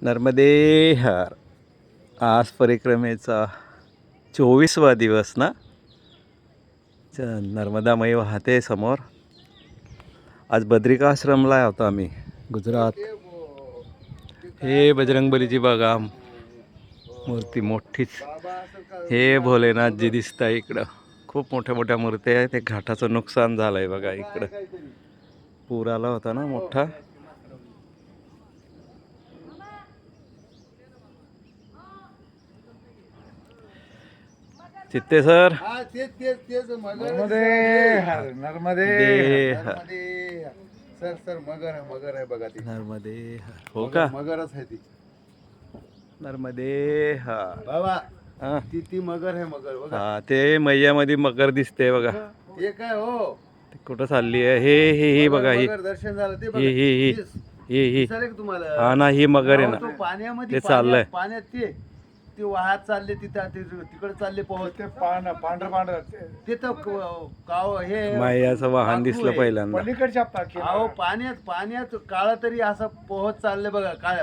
नर्मदे हर. आज परिक्रमेचा 24वा दिवस ना. नर्मदामयी वाहते समोर. आज बद्रिकाश्रमला होतो आम्ही गुजरात. हे बजरंगबलीची बघा मूर्ती मोठीच. हे भोलेनाथजी दिसत आहे इकडं. खूप मोठ्या मोठ्या मूर्त्या आहेत. ते घाटाचं नुकसान झालंय बघा इकडं. पूर आला होता ना मोठा. चित्ते सर. नर्मदे हर नर्मदे सर सर मगर आहे बघा ती. नर्मदे हर. हो का? मगरच आहे ती. नर्मदे हर. बाबा हा ती मगर आहे मगर बघा. हा, ते मैयामध्ये मगर दिसते बघा. ते काय हो ते कुठं चालली आहे? हे बघा. ही मगर दर्शन झालं ते ही बघा. ही ही ही दिसायला का तुम्हाला? हा ना, ही मगर आहे अहो, तो ना. पाण्यामध्ये ते चाललंय. पाण्यात ते वाहत चालले तिकडे चालले पोहत. ते पांढर ते तर काव हे मैयाचं वाहन वाघू दिसलं आहे. पहिल्यांदा. अहो पाण्यात काळ तरी असं पोहत चालले बघा. काळ